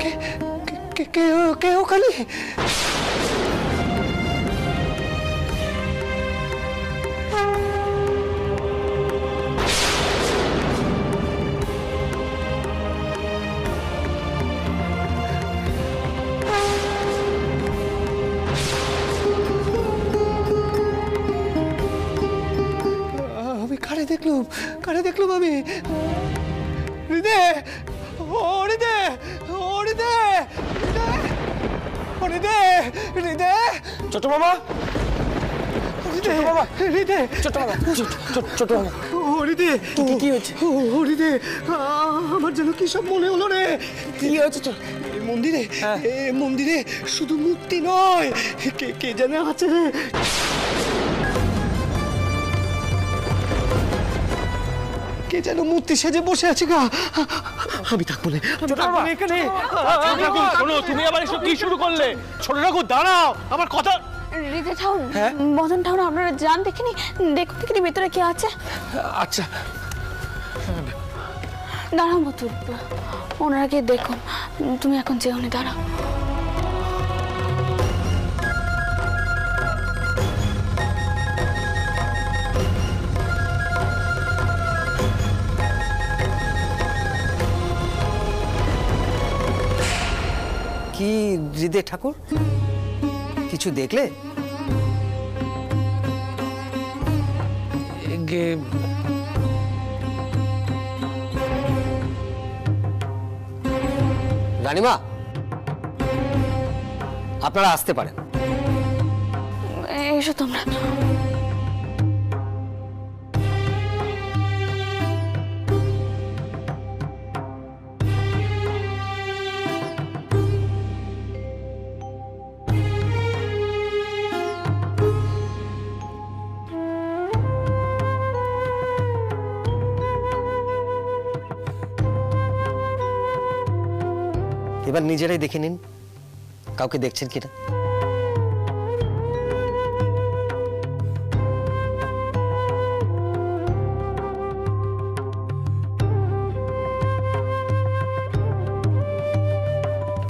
কে কে কে কে ওখানে? আমি কারে দেখলাম আমি? হৃদে, হৃদে, হৃদে, হৃদে, হৃদে, ছোট মামা, হৃদে, হৃদে, ছোট মামা, ছোট মামা, হৃদে, কি হয়েছে? হৃদে, আমার যেন কি সব মনে হলো রে। কি হয়েছে? মন্দিরে, মন্দিরে শুধু মূর্তি নয়, কে কে যেন আছে রে। কে যেন মূর্তি সেজে বসে আছে গা। আমি থাকবো না এখানে। শোনো, তুমি আবার এসব কি শুরু করলে? ছোট ঠাকুর দাঁড়াও, আমার কথা। হৃদে ঠাকুর, মদন ঠাকুর, আপনারা যান দেখিনি, দেখুন দেখিনি ভেতরে কে আছে। আচ্ছা দাঁড়াও মতুর, ওনারা গিয়ে দেখুন, তুমি এখন যেও নি, দাঁড়াও। কি হৃদয় ঠাকুর, কিছু দেখলে? রানীমা, আপনারা আসতে পারেন। এসো তোমরা। এবার নিজেরাই দেখে নিন কাউকে দেখছেন কিনা।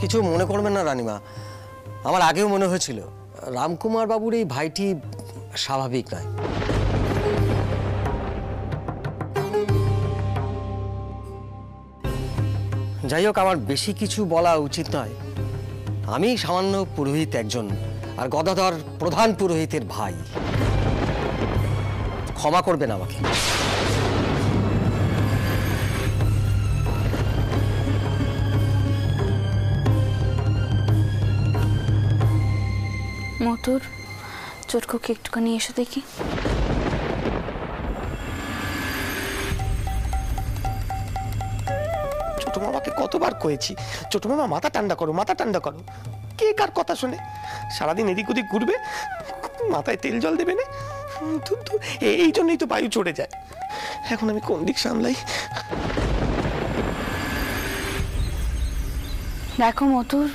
কিছু মনে করবেন না রানীমা, আমার আগেও মনে হয়েছিল রামকুমার বাবুর এই ভাইটি স্বাভাবিক নয়। যাই হোক, আমার বেশি কিছু বলা উচিত নয়। আমি সামান্য পুরোহিত একজন, আর গদাধর প্রধান পুরোহিতের ভাই। ক্ষমা করবেন আমাকে। মতুর, চটকুকে একটুখানি এসে দেখি। ছোট মামাকে কতবার কয়েছি, ছোট মামা মাথা ঠান্ডা করো, মাথা ঠান্ডা করো। কে কার কথা শুনে? সারাদিন এদিক ওদিক ঘুরবে, মাথায় তেল জল দেবে না। এই জন্যই তো বায়ু চড়ে যায়। এখন আমি কোন দিক সামলাই? দেখো মতুর,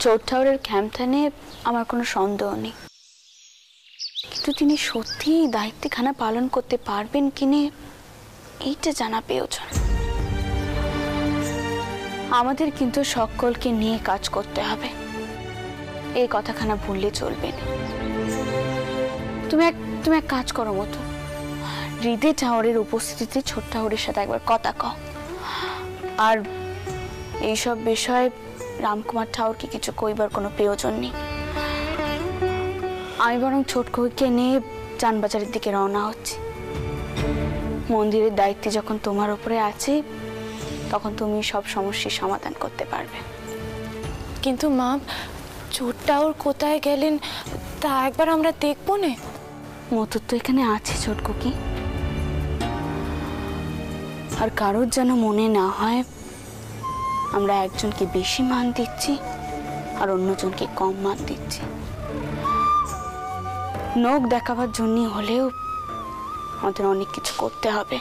চোর ঠাকুরের ক্যাম্পথানে আমার কোনো সন্দেহ নেই, কিন্তু তিনি সত্যি এই দায়িত্বখানা পালন করতে পারবেন কিনে এইটা জানা প্রয়োজন। আমাদের কিন্তু সকলকে নিয়ে কাজ করতে হবে, এই কথাখানা ভুললে চলবে না। তুমি এক কাজ করো মতো, হৃদয় ঠাকুরের উপস্থিতিতে ছোট ঠাকুরের সাথে একবার কথা কও, আর এইসব বিষয়ে রামকুমার ঠাকুরকে কিছু কইবার কোনো প্রয়োজন নেই। আমি বরং ছোটকুকে নিয়ে চানবাজারের দিকে রওনা হচ্ছি। মন্দিরের দায়িত্ব যখন তোমার উপরে আছে, তখন তুমি সব সমস্যার সমাধান করতে পারবে। কিন্তু মা, চোর ঠাকুর কোথায় গেলেন তা একবার আমরা দেখবো না? মতুর তো এখানে আছে ছোটকুকি, আর কারোর যেন মনে না হয় আমরা একজনকে বেশি মান দিচ্ছি আর অন্যজনকে কম মান দিচ্ছি। নখ দেখাবার জন্য হলেও আমাদের অনেক কিছু করতে হবে।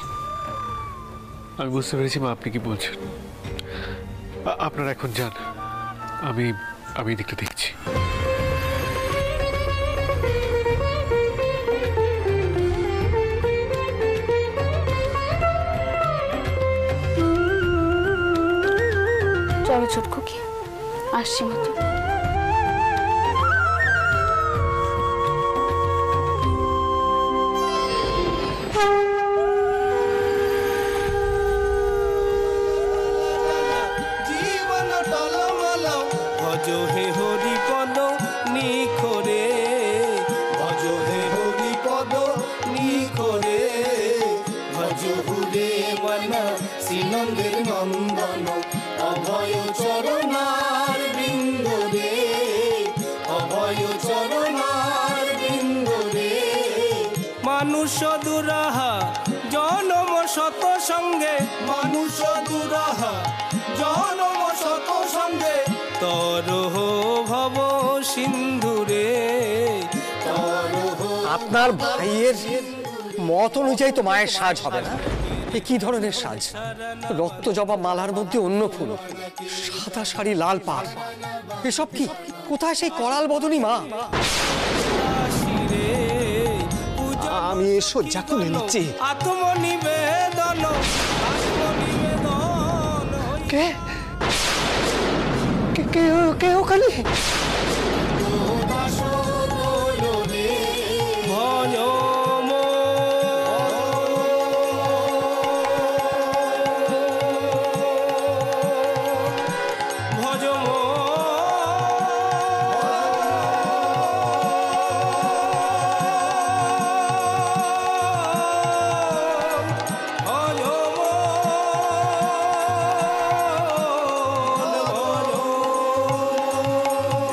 আমি বুঝতে পেরেছি মা, আপনি কি বলছেন। আপনারা এখন যান, আমি এদিকটা দেখছি। আসছি মতো। জীবন টলমল ভজ হে হরিপদ নিখরে, ভজ হে হরিপদ নিখরে, ভজ হুরে মন শ্রীনন্দের নন্দন অভয় চরণার বৃন্দরে, অভয় চরণার বৃন্দরে। মানুষ দুরাহা জনম শত সঙ্গে, মানুষ দুরাহা জনম শত সঙ্গে, তরহ ভব সিন্ধুরে, তরহ। আপনার ভাইয়ের মত অনুযায়ী তো মায়ের সাজ হবে না। এ কি ধরনের সাজ? রক্ত জবা মালার মধ্যে অন্য ফুল, সাদা শাড়ি, লাল পাড়, এসব কি? কোথায় সেই করাল বদনী মা? আমি এ শয্যা খুলে নিচ্ছি। আত্মনিবেদন, আত্মনিবেদন। কে কে কে কে ওখানে?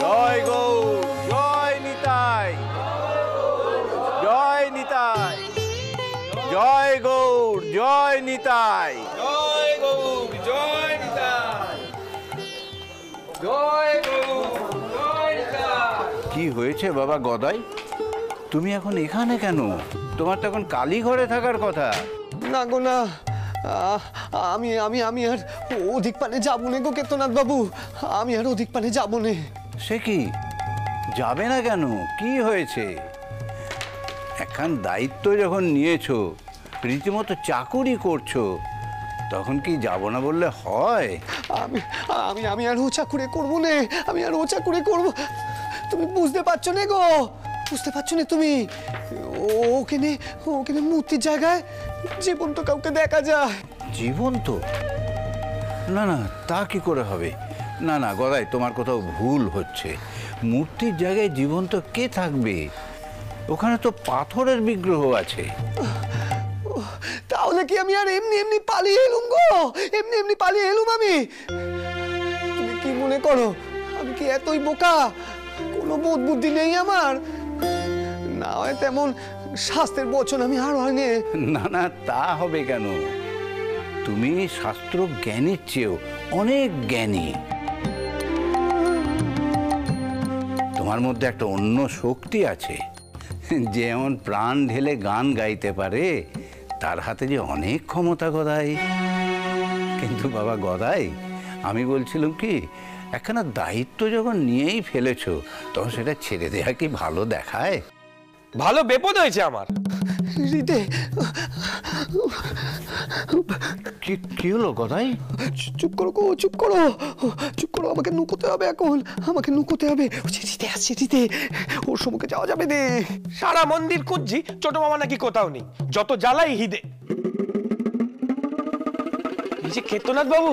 জয় গৌর, জয় নিতাই, জয় নিতাই, জয় গৌর, জয় নিতাই, জয় গৌর, জয় নিতাই, জয় গৌর, জয় নিতাই। কি হয়েছে বাবা গদাই? তুমি এখন এখানে কেন? তোমার তো এখন কালীঘরে থাকার কথা। না গো না, আমি আমি আমি আর অধিক পানে যাবো না গো কেতনাথ বাবু, আমি আর অধিক পানে যাবো না। সে কি, যাবে না কেন? কি হয়েছে? একখান দায়িত্ব যখন নিয়েছো, রীতিমতো চাকুরি করছো, তখন কি যাব না বললে হয়? আমি আমি আমি আর ও চাকুরে করবো না, আমি আর ও চাকুরে করবো। তুমি বুঝতে পারছো না গো, বুঝতে পারছো না তুমি? ওখানে ওখানে মূর্তির জায়গায় জীবন্ত কাউকে দেখা যায়। জীবন্ত? না না, তা কি করে হবে? না না গদাই, তোমার কোথাও ভুল হচ্ছে। মূর্তির জায়গায় জীবন্ত কে থাকবে? ওখানে তো পাথরের বিগ্রহ আছে। তাহলে কি আমি আর এমনি এমনি পালিয়ে এলুম গো? এমনি এমনি পালিয়ে এলুম আমি? তুমি কি মনে করো আমি কি এতই বোকা? কোনো বোধ বুদ্ধি নেই আমার? না হয় তেমন শাস্ত্রের বচন আমি আর হয় না। না না, তা হবে কেন? তুমি শাস্ত্র জ্ঞানীর চেয়েও অনেক জ্ঞানী। তোমার মধ্যে একটা অন্য শক্তি আছে। যেমন প্রাণ ঢেলে গান গাইতে পারে, তার হাতে যে অনেক ক্ষমতা গদাই। কিন্তু বাবা গদাই, আমি বলছিলাম কি, একখানা দায়িত্ব যখন নিয়েই ফেলেছো, তখন সেটা ছেড়ে দেয়া কি ভালো দেখায়? ভালো বিপদ হয়েছে আমার। হৃদে কি হলো গদাই? চুপ করো গো, চুপ করো, চুপ করো। আমাকে নুকোতে হবে এখন, আমাকে নুকোতে হবে। রীতে আসছে, রীতে, ওর সম্মুখে যাওয়া যাবে না। সারা মন্দির খুঁজছি, ছোট মামা নাকি কোথাও নেই। যত জ্বালাই হিদে। এই যে কেতনাথ বাবু,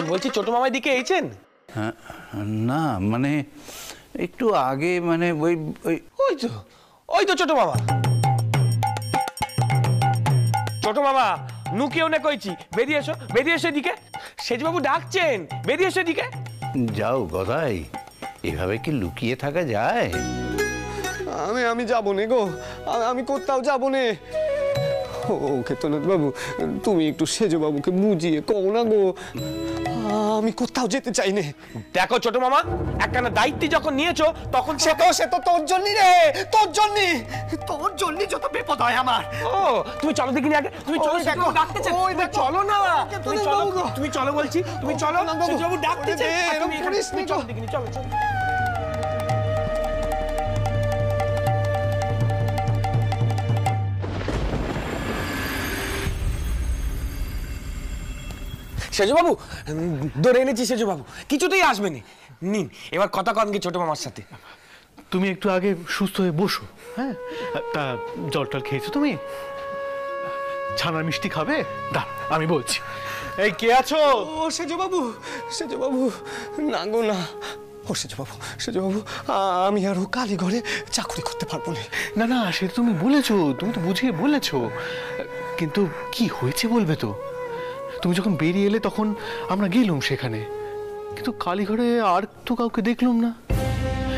বলছি ছোট মামার দিকে এইছেন? হ্যাঁ, না মানে একটু আগে, মানে ওই ওই ওই তো ছোট মামা। ছোট মামা, নুকিও না কইছি, বেরিয়ে এসো, বেরিয়ে এসো এদিকে। সেজবাবু ডাকছেন, বেরিয়ে এসো এদিকে। যাও গদাই, এভাবে কি লুকিয়ে থাকা যায়? আমি যাবো না গো, আমি কোথাও যাবো না। ও কেতনাথ বাবু, তুমি একটু সেজো বাবুকে বুঝিয়ে কও না গো, আমি কোথাও যেতে চাই না। দেখো ছোট মামা, একখানা দায়িত্ব যখন নিয়েছো, তখন সে তো তোর জন্য রে, তোর জন্য, তোর জন্য যত বিপদ হয় আমার। ও তুমি চলো দেখিনি আগে, তুমি চলো, দেখো ডাকতেছে, চলো না, তুমি চলো, তুমি চলো বলছি, তুমি চলো, সেজবাবু ডাকতেছে, তুমি চলো দেখিনি, চলো চলো। সেজবাবু, ধরে এনেছি সেজবাবু, কিছুতেই আসবেনি। নিন এবার কথা কন কি ছোট মামার সাথে। তুমি একটু আগে সুস্থ হয়ে বসো। হ্যাঁ, তা জল টল খেয়েছো তুমি? ছানার মিষ্টি খাবে? দাঁড়া আমি বলছি। এই কে আছো? ও সেজবাবু, সেজবাবু, না গো না। ও সেজবাবু, আমি আর ও কালীঘরে চাকরি করতে পারবো না। না না, সে তুমি বলেছো, তুমি তো বুঝিয়ে বলেছো, কিন্তু কি হয়েছে বলবে তো? তুমি যখন বেরিয়ে এলে তখন আমরা গেলাম সেখানে, কিন্তু কালীঘরে আর তো কাউকে দেখলাম না।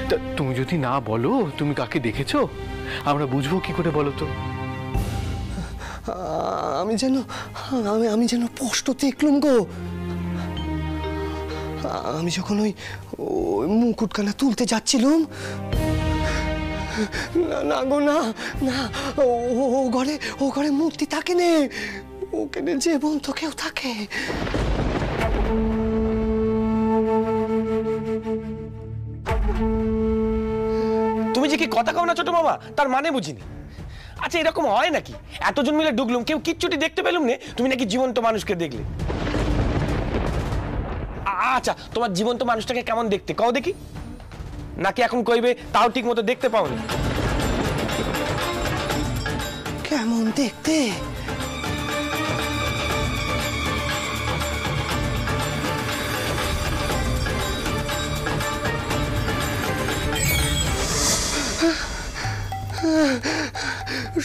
তা তুমি যদি না বলো তুমি কাকে দেখেছো, আমরা বুঝবো কি করে বলো তো? আমি যেন স্পষ্ট দেখলুম গো। আমি যখন ওই মুকুটখানা তুলতে যাচ্ছিলাম, না গো না, না, ও ঘরে মূর্তি থাকে নে, ওখানে জীবন্ত কেউ থাকে। তুমি যে কি কথা কও না ছোট মামা, তার মানে বুঝিনি। আচ্ছা এরকম হয় নাকি? এতজন মিলে ঢুকলুম, কেউ কিচ্ছুটি দেখতে পেলুম নে, তুমি নাকি জীবন্ত মানুষকে দেখলে। আচ্ছা তোমার জীবন্ত মানুষটাকে কেমন দেখতে কও দেখি, নাকি এখন কইবে তাও ঠিক মতো দেখতে পাওনি? কেমন দেখতে?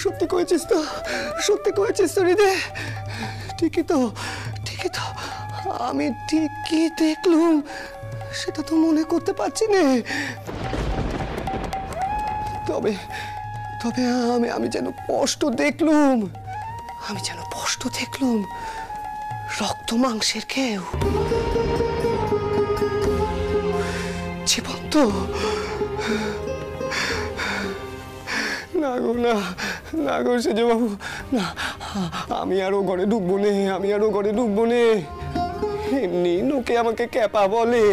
সত্যি কয়েছিস তো, সত্যি কয়েছিস তো রিদে? ঠিকই তো, আমি ঠিকই দেখলুম, সেটা তো মনে করতে পারছি না। তবে আমি যেন স্পষ্ট দেখলুম, রক্ত মাংসের কেউ, জীবন্ত। না গো সেজবাবু, না, আমি আরো ঘরে ঢুকবো নে। এমনি লোকে আমাকে ক্যাপা বলে,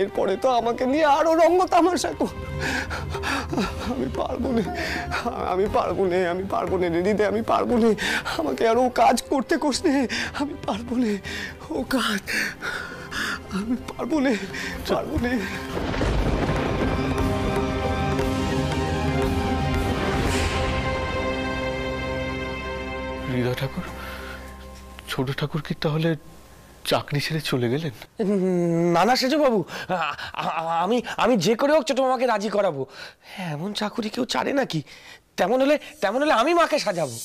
এরপরে তো আমাকে নিয়ে আরো রঙ্গ তামাশা। আমি পারবো না দিদি, আমি পারবো না। আমাকে আরো কাজ করতে কোস নে, আমি পারবো না ও কাজ, আমি পারবো না। হৃদয় ঠাকুর, ছোট ঠাকুর কি তাহলে চাকরি ছেড়ে চলে গেলেন? না না সেজবাবু, আমি যে করে হোক ছোট মামাকে রাজি করাবো। এমন চাকুরি কেউ ছাড়ে নাকি? তেমন হলে আমি মাকে সাজাবো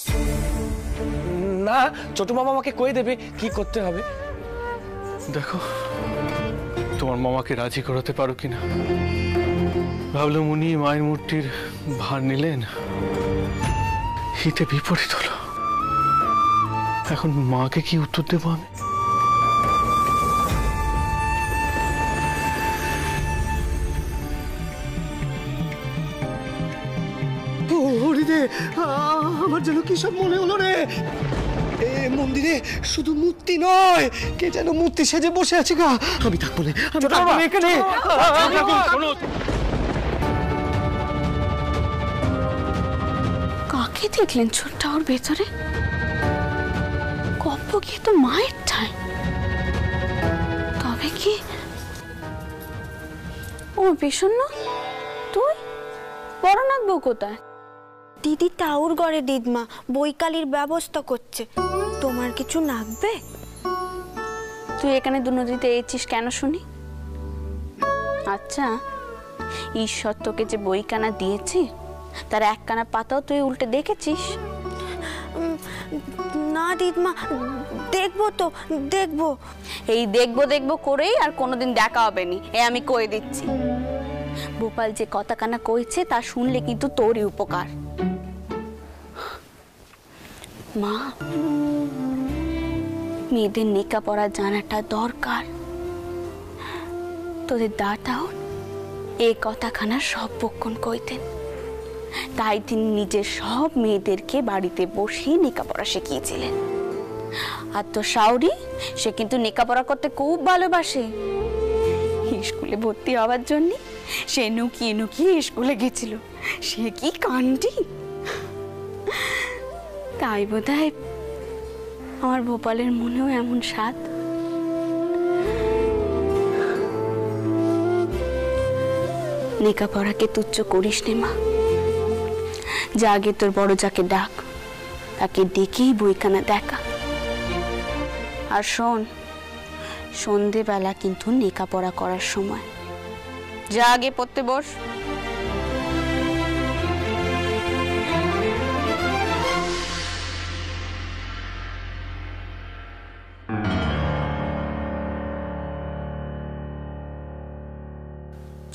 না। ছোট মামা আমাকে কয়ে দেবে কি করতে হবে। দেখো তোমার মামাকে রাজি করাতে পারো কিনা। ভাবলাম উনি মায়ের মূর্তির ভার নিলেন, হিতে বিপরীত হলো। এখন মাকে কি উত্তর দেবো আমি? আমার যেন কি সব মনে হলো রে। মন্দিরে শুধু মূর্তি নয়, কে যেন মূর্তি সেজে বসে আছে গা। আমি থাকবো না এখানে। কাকে দেখলেন ছোট্ট ওর ভেতরে? কপ্প গিয়ে তো মায়ের ঠাই। তবে কি ও বিষণ্ণ? তুই বড়নাথ বউ কোথায়? দিদি টাউর ঘরে দিদমা বৈকালির ব্যবস্থা করছে। তোমার কিছু লাগবে? তুই এখানে দুনদীতে এসেছিস কেন শুনি? আচ্ছা ঈশ্বর তোকে যে বইকানা দিয়েছে তার একখানা পাতাও তুই উল্টে দেখেছিস? না দিদমা, দেখবো। এই দেখবো করেই আর কোনোদিন দেখা হবে নি, এ আমি কয়ে দিচ্ছি। গোপাল যে কথা কানা কইছে তা শুনলে কিন্তু তোরই উপকার। মা, মেয়েদের লেখাপড়া জানাটা দরকার। তোদের দাদাও এই কথাখানা সব পক্ষণ কইতেন, তাই তিনি নিজের সব মেয়েদেরকে বাড়িতে বসিয়ে লেখাপড়া শিখিয়েছিলেন। আর তো শাওরি, সে কিন্তু লেখাপড়া করতে খুব ভালোবাসে। স্কুলে ভর্তি হওয়ার জন্য সে নুকিয়ে স্কুলে গেছিল। সে কি কাণ্ডি! তাই বোধহয় আমার ভোপালের মনেও এমন স্বাদ। লেখাপড়াকে তুচ্ছ করিস নে মা। যা আগে তোর বড় যাকে ডাক, তাকে ডেকেই বইখানা দেখা। আর শোন, সন্ধেবেলা কিন্তু লেখাপড়া করার সময়, যা আগে পড়তে বস।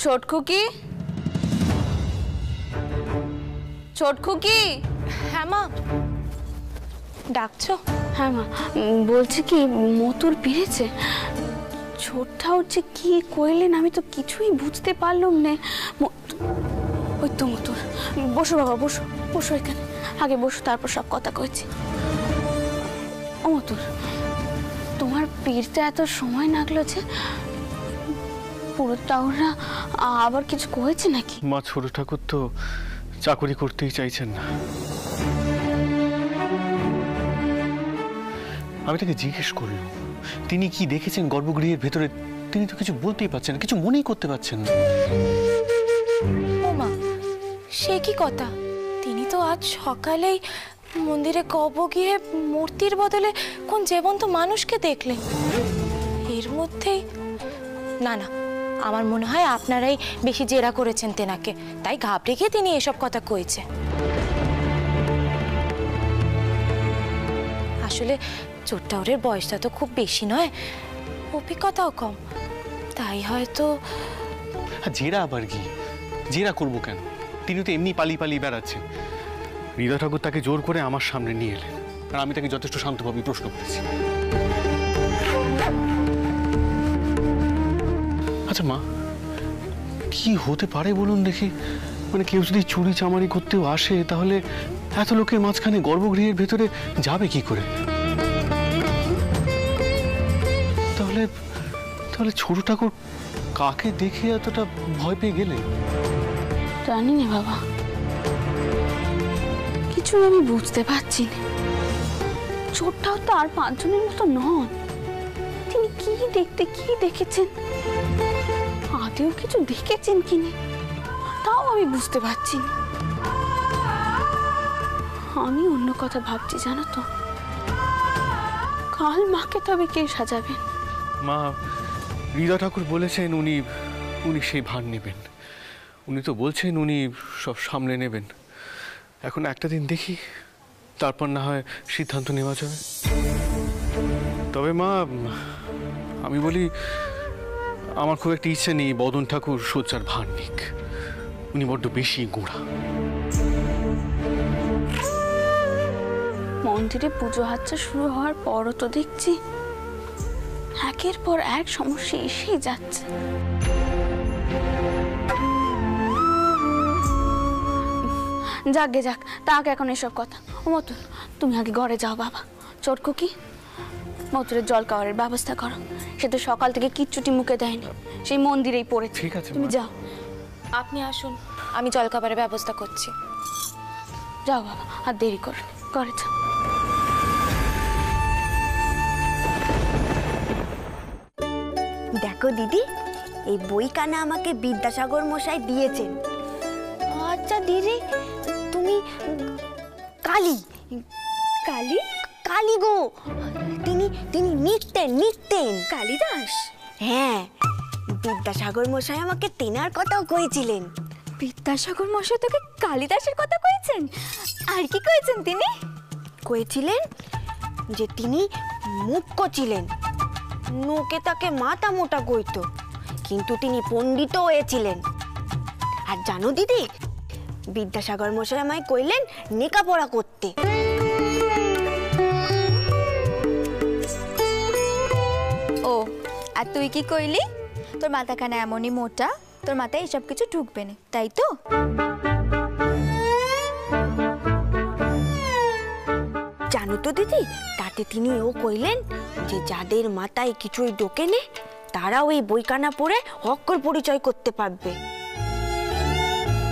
ছোট খুকি, ছোট খুকি। হ্যাঁ মা, ডাকছো? হ্যাঁ মা, বলছি কি মতুর পেরেছে? ছোট ঠাউর যে কি কইলেন আমি তো কিছুই বুঝতে পারলাম না। ওই তো মতুর। বসো বাবা, বসো বসো এখানে, আগে বসো, তারপর সব কথা কইছি। ও মতুর, তোমার পেরতে এত সময় লাগলো যে? পুরো টাউররা আবার কিছু কয়েছে নাকি? মা, ছোট ঠাকুর তো চাকরি করতেই চাইছেন না। আমি তাকে জিজ্ঞেস করলাম তিনি কি দেখেছেন গর্ভগৃহের ভেতরে, তিনি তো কিছু বলতেই পারছেন না, কিছু মনেই করতে পারছেন না। ও মা, সে কি কথা? তিনি তো আজ সকালেই মন্দিরে গিয়ে মূর্তির বদলে কোন জীবন্ত মানুষকে দেখলেন। এর মধ্যেই না না, আমার মনে হয় আপনারাই বেশি জেরা করেছেন তেনাকে, তাই ঘাবড়ে গিয়ে তিনি এসব কথা কইছে। আসলে ছোট ঠাউরের বয়সটা তো খুব বেশি নয়, অভিজ্ঞতাও কম, তাই হয়তো। জেরা আবার কি? জেরা করবো কেন? তিনি তো এমনি পালিয়ে পালিয়ে বেড়াচ্ছেন। হৃদয় ঠাকুর তাকে জোর করে আমার সামনে নিয়ে এলেন, আর আমি তাকে যথেষ্ট শান্তভাবে প্রশ্ন করেছি। আচ্ছা মা, কি হতে পারে বলুন দেখি? মানে কেউ যদি চুরি চামারি করতেও আসে, তাহলে এত লোকের মাঝখানে গর্ভগৃহের ভেতরে যাবে কি করে? তাহলে তাহলে ছোট ঠাকুর কাকে দেখে এতটা ভয় পেয়ে গেলেন? জানি না বাবা, কিছু আমি বুঝতে পারছি না। ছোটটাও তো আর 5 জনের মতো নন। তিনি কি দেখতে কি দেখেছেন, আদেও কিছু দেখেছেন কিনা তাও আমি বুঝতে পারছি না। আমি অন্য কথা ভাবছি জানো তো, কাল মাকে তবে কে সাজাবেন? মা, হৃদয় ঠাকুর বলেছেন উনি সেই ভার নেবেন। উনি তো বলছেন উনি সব সামলে নেবেন। এখন একটা দিন দেখি, তারপর না হয় সিদ্ধান্ত নেওয়া যাবে। তবে মা, আমি বলি আমার খুব একটা ইচ্ছে নেই বদন ঠাকুর শয্যার ভার নিক। উনি বড্ড বেশি গোঁড়া। মন্দিরে পুজো আচ্ছা শুরু হওয়ার পরও তো দেখছি একের পর এক সমস্যা এসেই যাচ্ছে। যাক গে যাক, তাক এখন এসব কথা। ও মতুর, তুমি আগে ঘরে যাও বাবা। ছোট খুকি, মতুরের জল খাওয়ার ব্যবস্থা করো। সে তো সকাল থেকে কিচ্ছুটি মুখে দেয়নি, সেই মন্দিরেই পড়েছে। ঠিক আছে, তুমি যাও। আপনি আসুন, আমি জলখাবারের ব্যবস্থা করছি। যাও বাবা, আর দেরি করো, ঘরে যাও। দেখো দিদি, এই বইখানা আমাকে বিদ্যাসাগর মশাই দিয়েছেন। আচ্ছা দিদি, তুমি কালী কালী কালী গো, তিনি তিনি নিত্যেন কালিদাস। হ্যাঁ, বিদ্যাসাগর মশাই আমাকে তেনার কথাও কইছিলেন। বিদ্যাসাগর মশাই তোকে কালিদাসের কথা কইছেন? আর কি কইছেন তিনি? কইছিলেন যে তিনি মুখ্য ছিলেন, নোকে তাকে মাথা মোটা কইতো, কিন্তু তিনি পণ্ডিত হয়েছিলেন। আর জানো দিদি, বিদ্যাসাগর মশাই আমায় কইলেন লেখাপড়া করতে। ও, আর তুই কি কইলি? তোর মাথাখানা এমনই মোটা, তোর মাথায় এসব কিছু ঢুকবে না, তাই তো? জানো তো দিদি, তাতে তিনি ও কইলেন যে যাদের মাথায় কিছুই ঢোকে নে, তারা ওই বইখানা পড়ে অক্ষর পরিচয় করতে পারবে।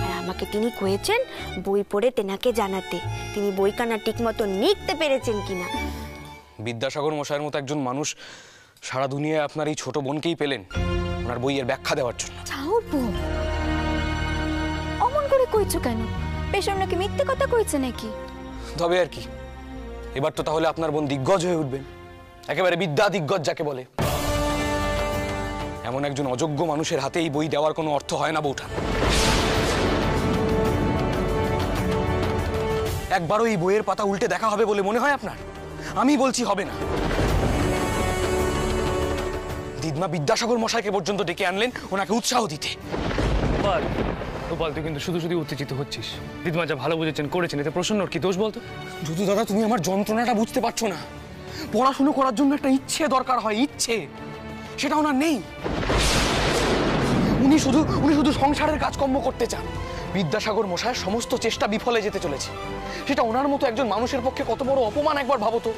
আর আমাকে তিনি কয়েছেন বই পড়ে তেনাকে জানাতে তিনি বইখানা ঠিক মতো লিখতে পেরেছেন কিনা। বিদ্যাসাগর মশাইয়ের মতো একজন মানুষ সারা দুনিয়ায় আপনার এই ছোট বোনকেই পেলেন ওনার বইয়ের ব্যাখ্যা দেওয়ার জন্য। কইছো কেন? পেশম নাকি মিথ্যে কথা কইছে নাকি? তবে আর কি, এবার তো তাহলে আপনার বোন দিগ্গজ হয়ে উঠবেন, একেবারে বিদ্যা দিগ্গজ যাকে বলে। এমন একজন অযোগ্য মানুষের হাতে এই বই দেওয়ার কোনো অর্থ হয় না বৌঠান। একবারও এই বইয়ের পাতা উল্টে দেখা হবে বলে মনে হয় আপনার? আমি বলছি হবে না। দিদমা বিদ্যাসাগর মশাইকে পর্যন্ত ডেকে আনলেন ওনাকে উৎসাহ দিতে। গোপাল, গোপাল, তুই কিন্তু শুধু শুধু উত্তেজিত হচ্ছিস। দিদমা যা ভালো বুঝেছেন করেছেন, এতে প্রসন্নর কি দোষ বলতো? যদু দাদা, তুমি আমার যন্ত্রণাটা বুঝতে পারছো না। পড়াশুনো করার জন্য একটা ইচ্ছে দরকার হয়, ইচ্ছে, সেটা ওনার নেই। উনি শুধু সংসারের কাজকর্ম করতে চান। বিদ্যাসাগর মশাইয়ের সমস্ত চেষ্টা বিফলে যেতে চলেছে। সেটা ওনার মতো একজন মানুষের পক্ষে কত বড় অপমান একবার ভাবো তো।